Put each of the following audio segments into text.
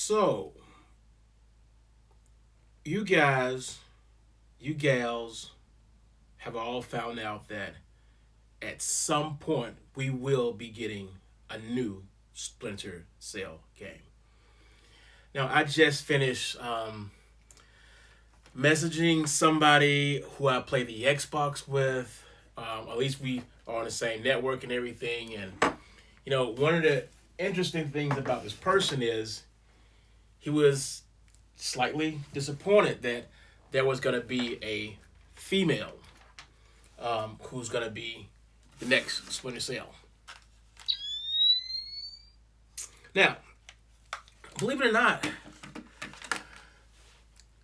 So, you guys, you gals have all found out that at some point we will be getting a new Splinter Cell game. Now, I just finished messaging somebody who I play the Xbox with. At least we are on the same network and everything. And, one of the interesting things about this person is he was slightly disappointed that there was going to be a female who's going to be the next Splinter Cell. Now, believe it or not,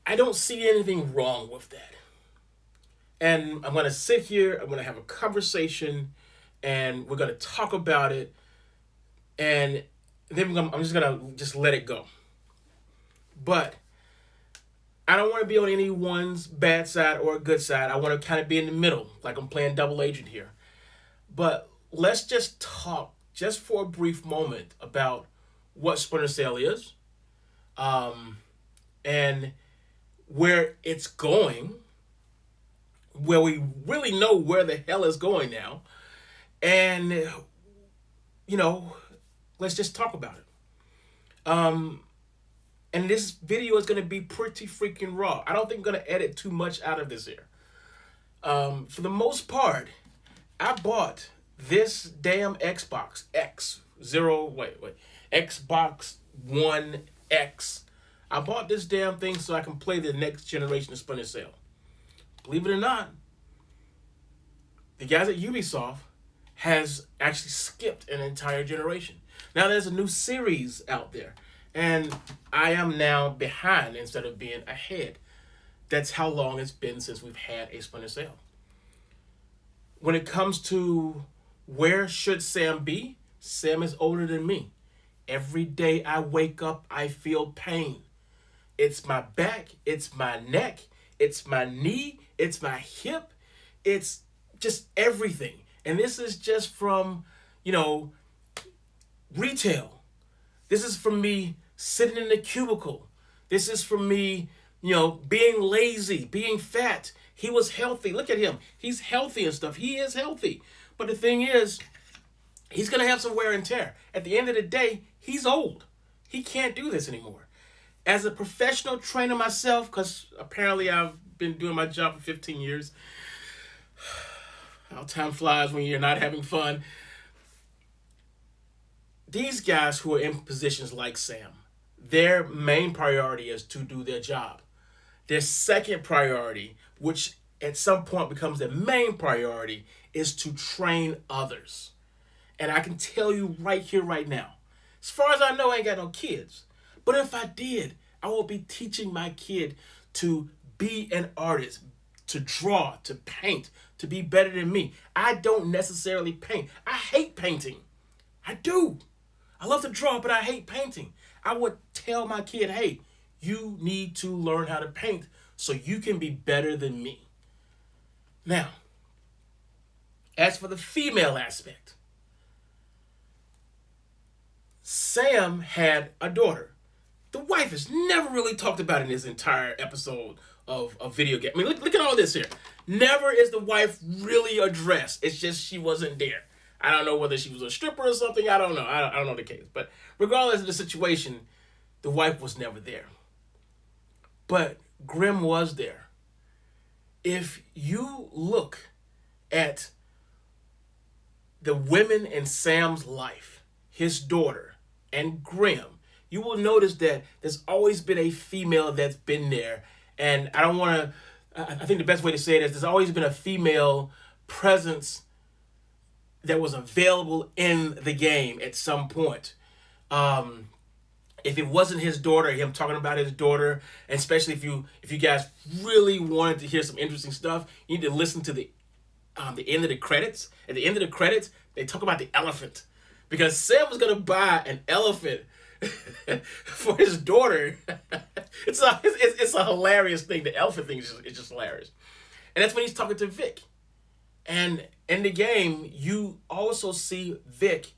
I don't see anything wrong with that. And I'm going to sit here, I'm going to have a conversation, and we're going to talk about it, and then I'm just going to just let it go. But I don't want to be on anyone's bad side or good side. I want to kind of be in the middle, like I'm playing double agent here. But let's just talk, just for a brief moment, about what Splinter Cell is, and where it's going, where we really know where the hell it's going now, and let's just talk about it. And this video is going to be pretty freaking raw. I don't think I'm going to edit too much out of this here. For the most part, I bought this damn Xbox Xbox One X. I bought this damn thing so I can play the next generation of Splinter Cell. Believe it or not, the guys at Ubisoft has actually skipped an entire generation. Now there's a new series out there, and I am now behind instead of being ahead. That's how long it's been since we've had a Splinter Cell. When it comes to where should Sam be, Sam is older than me. Every day I wake up, I feel pain. It's my back, it's my neck, it's my knee, it's my hip, it's just everything. And this is just from, retail. This is from me sitting in the cubicle. This is from me, being lazy, being fat. He was healthy. Look at him. He's healthy and stuff. He is healthy. But the thing is, he's going to have some wear and tear. At the end of the day, he's old. He can't do this anymore. As a professional trainer myself, because apparently I've been doing my job for 15 years, how time flies when you're not having fun. These guys who are in positions like Sam, their main priority is to do their job. Their second priority, which at some point becomes their main priority, is to train others. And I can tell you right here, right now, as far as I know, I ain't got no kids. But if I did, I will be teaching my kid to be an artist, to draw, to paint, to be better than me. I don't necessarily paint. I hate painting. I do. I love to draw, but I hate painting. I would tell my kid, hey, you need to learn how to paint so you can be better than me. Now, as for the female aspect, Sam had a daughter. The wife is never really talked about in this entire episode of a video game. I mean, look at all this here. Never is the wife really addressed. It's just she wasn't there. I don't know whether she was a stripper or something. I don't know. I don't know the case. But regardless of the situation, the wife was never there. But Grim was there. If you look at the women in Sam's life, his daughter, and Grim, you will notice that there's always been a female that's been there. And I don't want to, I think the best way to say it is there's always been a female presence that was available in the game at some point. If it wasn't his daughter, him talking about his daughter, and especially if you guys really wanted to hear some interesting stuff, you need to listen to the end of the credits. At the end of the credits, they talk about the elephant. Because Sam was going to buy an elephant for his daughter. It's a hilarious thing. The elephant thing is just hilarious. And that's when he's talking to Vic. And in the game, you also see Vic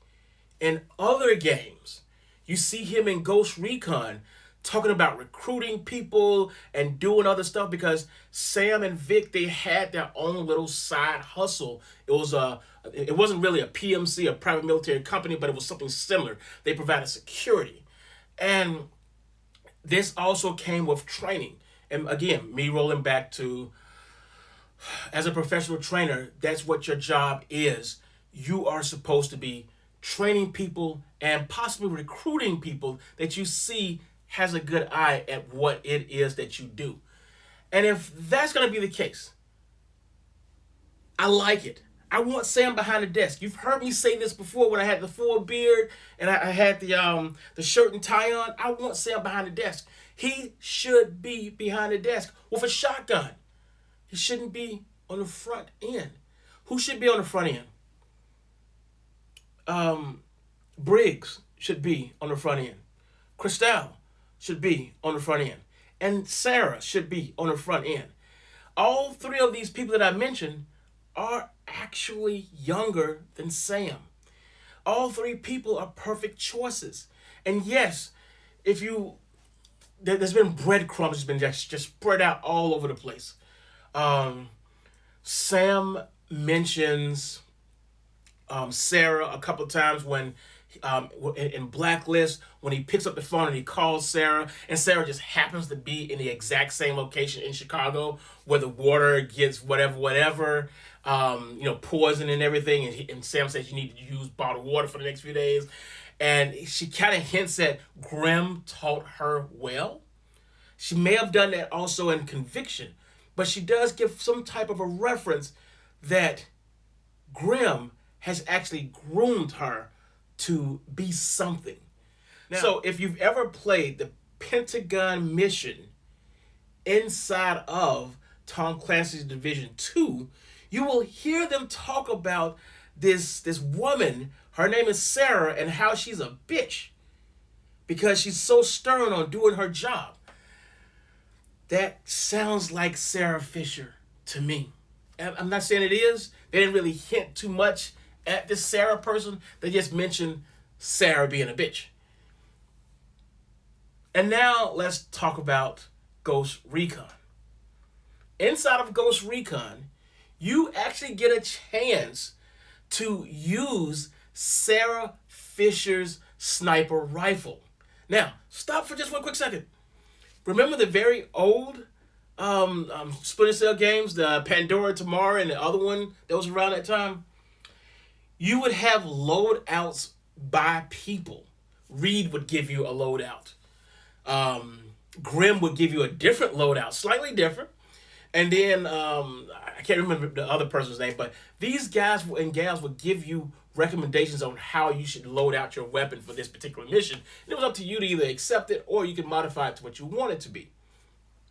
in other games. You see him in Ghost Recon talking about recruiting people and doing other stuff because Sam and Vic, they had their own little side hustle. It wasn't really a PMC, a private military company, but it was something similar. They provided security. And this also came with training. And again, me rolling back to, as a professional trainer, that's what your job is. You are supposed to be training people and possibly recruiting people that you see has a good eye at what it is that you do. And if that's going to be the case, I like it. I want Sam behind the desk. You've heard me say this before when I had the full beard and I had the shirt and tie on. I want Sam behind the desk. He should be behind the desk with a shotgun. He shouldn't be on the front end. Who should be on the front end? Briggs should be on the front end. Christelle should be on the front end. And Sarah should be on the front end. All three of these people that I mentioned are actually younger than Sam. All three people are perfect choices. And yes, there's been breadcrumbs that's been just spread out all over the place. Sam mentions Sarah a couple of times when in Blacklist, when he picks up the phone and he calls Sarah, and Sarah just happens to be in the exact same location in Chicago where the water gets whatever, poison and everything, and Sam says you need to use bottled water for the next few days, and she kind of hints that Grimm taught her well. She may have done that also in Conviction, but she does give some type of a reference that Grimm has actually groomed her to be something. Now, so if you've ever played the Pentagon mission inside of Tom Clancy's Division 2, you will hear them talk about this woman. Her name is Sarah, and how she's a bitch because she's so stern on doing her job. That sounds like Sarah Fisher to me. I'm not saying it is. They didn't really hint too much at this Sarah person. They just mentioned Sarah being a bitch. And now let's talk about Ghost Recon. Inside of Ghost Recon, you actually get a chance to use Sarah Fisher's sniper rifle. Now, stop for just one quick second. Remember the very old Splinter Cell games, the Pandora Tomorrow and the other one that was around that time? You would have loadouts by people. Reed would give you a loadout. Grimm would give you a different loadout, slightly different. And then, I can't remember the other person's name, but these guys and gals would give you recommendations on how you should load out your weapon for this particular mission. And it was up to you to either accept it or you could modify it to what you want it to be.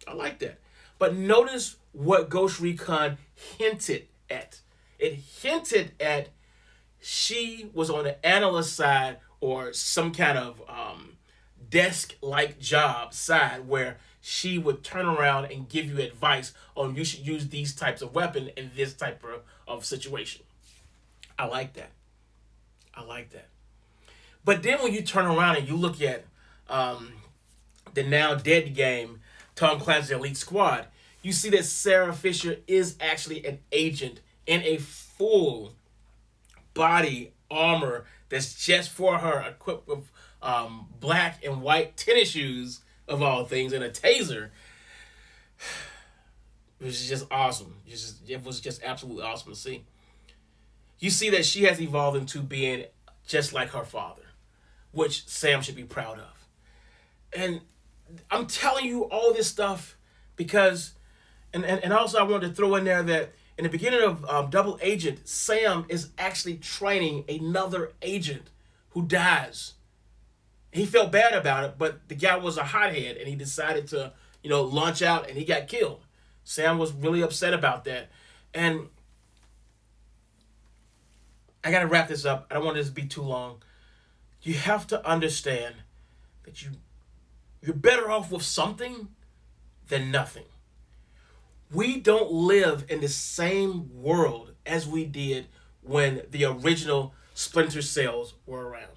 I like that. But notice what Ghost Recon hinted at. It hinted at she was on the analyst side or some kind of desk-like job side where she would turn around and give you advice on you should use these types of weapon in this type of situation. I like that. But then when you turn around and you look at the now dead game, Tom Clancy's Elite Squad, you see that Sarah Fisher is actually an agent in a full body armor that's just for her, equipped with black and white tennis shoes, of all things, and a taser. It was just awesome. It was just absolutely awesome to see. You see that she has evolved into being just like her father, which Sam should be proud of. And I'm telling you all this stuff because, and also I wanted to throw in there that in the beginning of Double Agent, Sam is actually training another agent who dies. He felt bad about it, but the guy was a hothead and he decided to, launch out and he got killed. Sam was really upset about that. And I got to wrap this up. I don't want this to be too long. You have to understand that you're better off with something than nothing. We don't live in the same world as we did when the original Splinter Cells were around.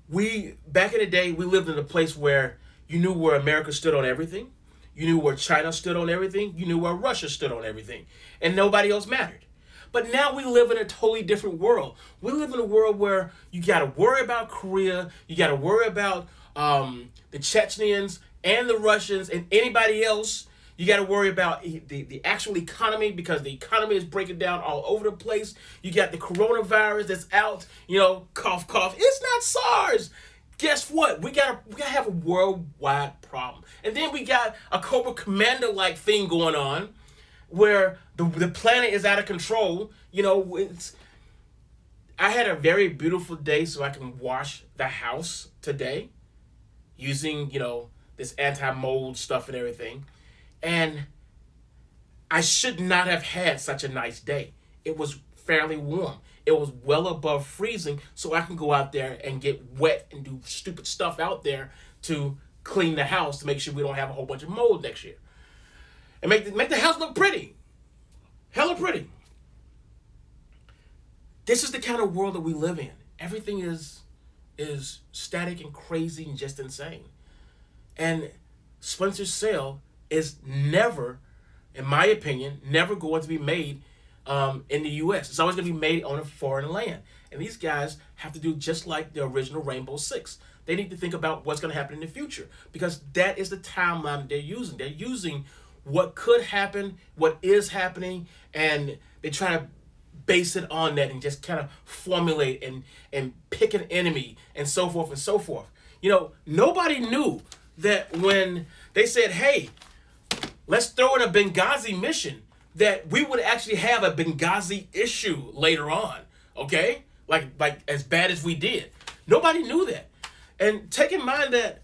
Back in the day, we lived in a place where you knew where America stood on everything. You knew where China stood on everything. You knew where Russia stood on everything. And nobody else mattered. But now we live in a totally different world. We live in a world where you got to worry about Korea. You got to worry about the Chechens and the Russians and anybody else. You got to worry about the actual economy, because the economy is breaking down all over the place. You got the coronavirus that's out, cough, cough. It's not SARS. Guess what? We gotta have a worldwide problem. And then we got a Cobra Commander-like thing going on where the planet is out of control. I had a very beautiful day, so I can wash the house today using, this anti-mold stuff and everything. And I should not have had such a nice day. It was fairly warm. It was well above freezing, so I can go out there and get wet and do stupid stuff out there to clean the house to make sure we don't have a whole bunch of mold next year. And make the house look pretty. Hella pretty. This is the kind of world that we live in. Everything is static and crazy and just insane. And Splinter Cell is never, in my opinion, never going to be made in the U.S. It's always going to be made on a foreign land. And these guys have to do just like the original Rainbow Six. They need to think about what's going to happen in the future, because that is the timeline they're using. They're using what could happen, what is happening, and they try to base it on that and just kind of formulate and pick an enemy and so forth and so forth. Nobody knew that when they said, hey, let's throw in a Benghazi mission, that we would actually have a Benghazi issue later on, okay? Like as bad as we did. Nobody knew that. And take in mind that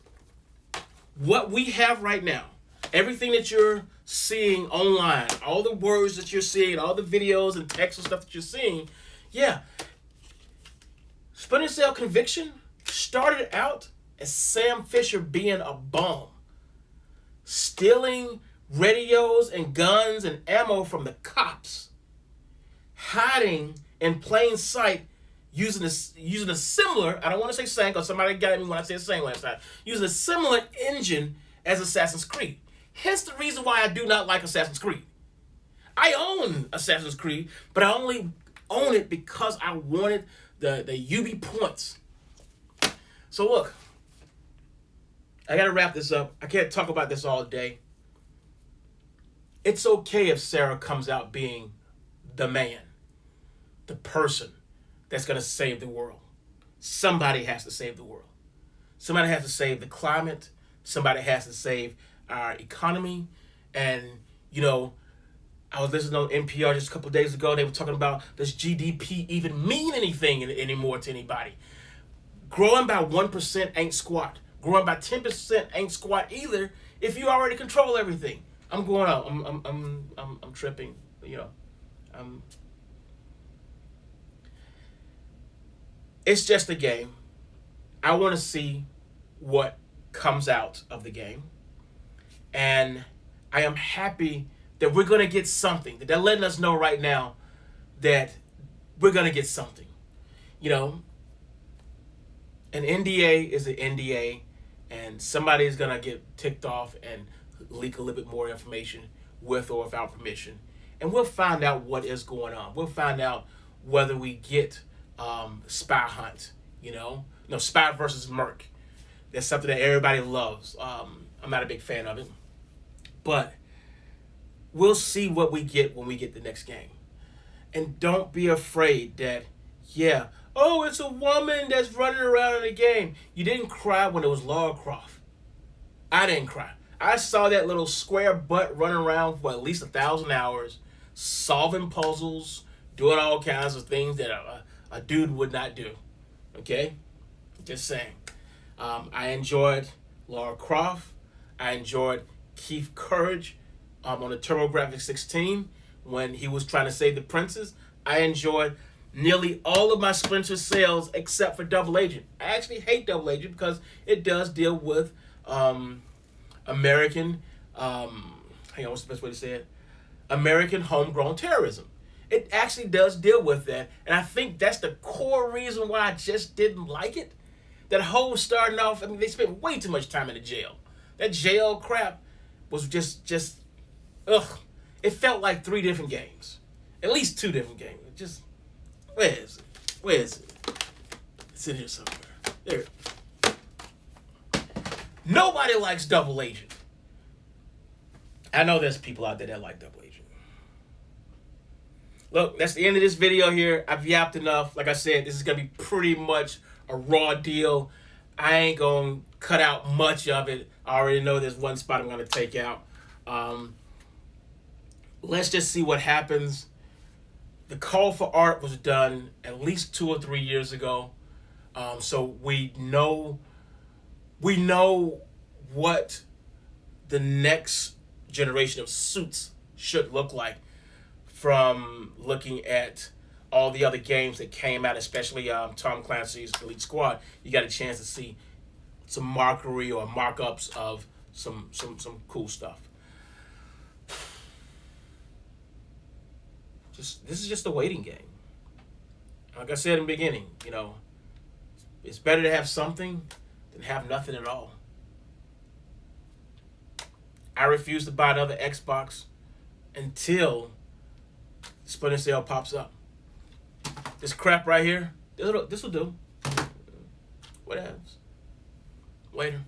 what we have right now, everything that you're seeing online, all the words that you're seeing, all the videos and text and stuff that you're seeing, Splinter Cell Conviction started out as Sam Fisher being a bum, stealing radios and guns and ammo from the cops, hiding in plain sight, using a similar, I don't want to say same, because somebody got at me when I said same last time, using a similar engine as Assassin's Creed. Hence the reason why I do not like Assassin's Creed. I own Assassin's Creed, but I only own it because I wanted the UB points. So look, I gotta wrap this up. I can't talk about this all day. It's okay if Sarah comes out being the man, the person that's going to save the world. Somebody has to save the world. Somebody has to save the climate. Somebody has to save our economy. And, I was listening on NPR just a couple of days ago. They were talking about, does GDP even mean anything anymore to anybody? Growing by 1% ain't squat. Growing by 10% ain't squat either if you already control everything. I'm going out. I'm tripping. It's just a game. I want to see what comes out of the game, and I am happy that we're gonna get something. That they're letting us know right now that we're gonna get something. An NDA is an NDA, and somebody is gonna get ticked off and leak a little bit more information with or without permission, and we'll find out what is going on. We'll find out whether we get Spy Hunt, Spy versus Merc. That's something that everybody loves. I'm not a big fan of it, but we'll see what we get when we get the next game. And don't be afraid that, it's a woman that's running around in the game. You didn't cry when it was Lara Croft. I didn't cry. I saw that little square butt running around for at least 1,000 hours, solving puzzles, doing all kinds of things that a dude would not do. Okay? Just saying. I enjoyed Lara Croft. I enjoyed Keith Courage on the TurboGrafx 16 when he was trying to save the princess. I enjoyed nearly all of my Splinter Cells except for Double Agent. I actually hate Double Agent because it does deal with American, what's the best way to say it? American homegrown terrorism. It actually does deal with that, and I think that's the core reason why I just didn't like it. That whole starting off, I mean, they spent way too much time in the jail. That jail crap was just, ugh. It felt like 3 different games. At least 2 different games. Just, where is it? Where is it? It's in here somewhere. There. Nobody likes Double Agent. I know there's people out there that like Double Agent. Look, that's the end of this video here. I've yapped enough. Like I said, this is going to be pretty much a raw deal. I ain't going to cut out much of it. I already know there's one spot I'm going to take out. Let's just see what happens. The call for art was done at least 2 or 3 years ago. So we know what the next generation of suits should look like from looking at all the other games that came out, especially Tom Clancy's Elite Squad. You got a chance to see some markery or markups of some cool stuff. This is just a waiting game. Like I said in the beginning, it's better to have something than have nothing at all. I refuse to buy another Xbox until Splinter Cell pops up. This crap right here, this will do. What happens? Later.